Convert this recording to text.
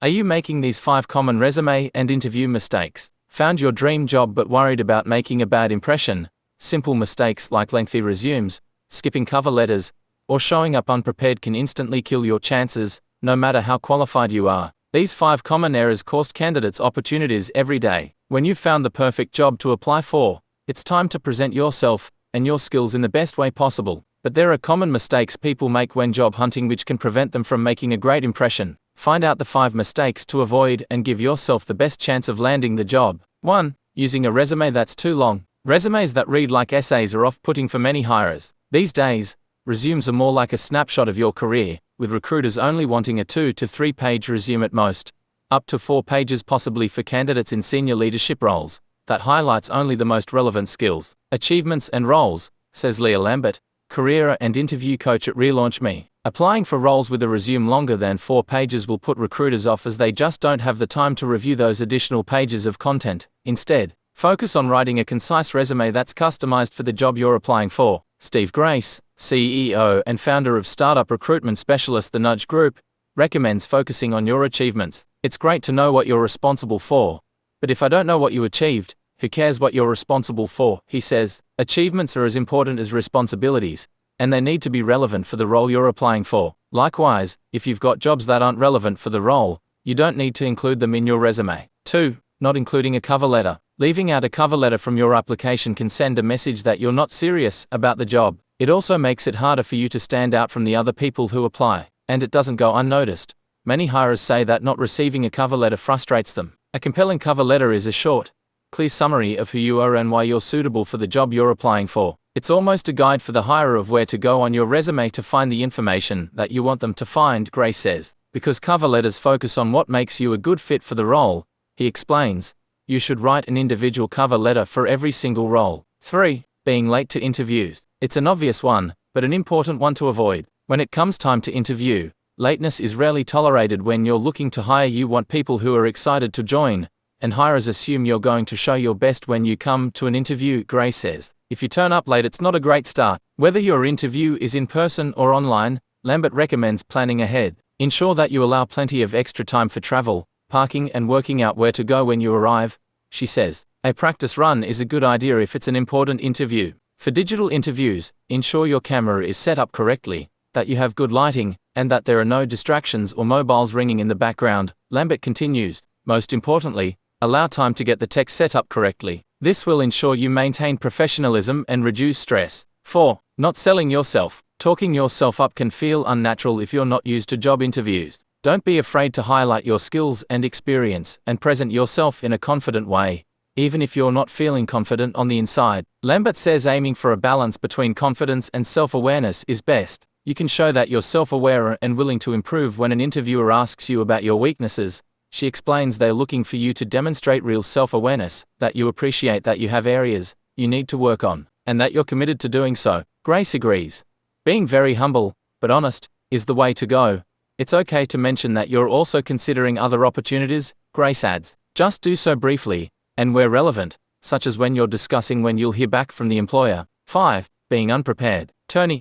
Are you making these 5 common resume and interview mistakes? Found your dream job but worried about making a bad impression? Simple mistakes like lengthy resumes, skipping cover letters, or showing up unprepared can instantly kill your chances, no matter how qualified you are. These 5 common errors cost candidates opportunities every day. When you've found the perfect job to apply for, it's time to present yourself and your skills in the best way possible. But there are common mistakes people make when job hunting which can prevent them from making a great impression. Find out the 5 mistakes to avoid and give yourself the best chance of landing the job. 1. Using a resume that's too long. Resumes that read like essays are off-putting for many hirers. These days, resumes are more like a snapshot of your career, with recruiters only wanting a 2 to 3 page resume at most, up to 4 pages possibly for candidates in senior leadership roles, that highlights only the most relevant skills, achievements and roles, says Leah Lambert, career and interview coach at RelaunchMe. Applying for roles with a resume longer than 4 pages will put recruiters off as they just don't have the time to review those additional pages of content. Instead, focus on writing a concise resume that's customized for the job you're applying for. Steve Grace, CEO and founder of startup recruitment specialist The Nudge Group, recommends focusing on your achievements. It's great to know what you're responsible for, but if I don't know what you achieved, who cares what you're responsible for, he says. Achievements are as important as responsibilities, and they need to be relevant for the role you're applying for. Likewise, if you've got jobs that aren't relevant for the role, you don't need to include them in your resume. 2. Not including a cover letter. Leaving out a cover letter from your application can send a message that you're not serious about the job. It also makes it harder for you to stand out from the other people who apply, and it doesn't go unnoticed. Many hirers say that not receiving a cover letter frustrates them. A compelling cover letter is a short, clear summary of who you are and why you're suitable for the job you're applying for. It's almost a guide for the hirer of where to go on your resume to find the information that you want them to find, Grace says. Because cover letters focus on what makes you a good fit for the role, he explains, you should write an individual cover letter for every single role. 3. Being late to interviews. It's an obvious one, but an important one to avoid. When it comes time to interview, lateness is rarely tolerated. When you're looking to hire, you want people who are excited to join, and hirers assume you're going to show your best when you come to an interview, Grace says. If you turn up late, it's not a great start. Whether your interview is in person or online, Lambert recommends planning ahead. Ensure that you allow plenty of extra time for travel, parking and working out where to go when you arrive, she says. A practice run is a good idea if it's an important interview. For digital interviews, ensure your camera is set up correctly, that you have good lighting, and that there are no distractions or mobiles ringing in the background. Lambert continues, most importantly, allow time to get the tech set up correctly. This will ensure you maintain professionalism and reduce stress. 4. Not selling yourself. Talking yourself up can feel unnatural if you're not used to job interviews. Don't be afraid to highlight your skills and experience and present yourself in a confident way, even if you're not feeling confident on the inside. Lambert says aiming for a balance between confidence and self-awareness is best. You can show that you're self-aware and willing to improve when an interviewer asks you about your weaknesses. She explains they're looking for you to demonstrate real self-awareness, that you appreciate that you have areas you need to work on, and that you're committed to doing so. Grace agrees. Being very humble, but honest, is the way to go. It's okay to mention that you're also considering other opportunities, Grace adds. Just do so briefly, and where relevant, such as when you're discussing when you'll hear back from the employer. 5. Being unprepared. Tony,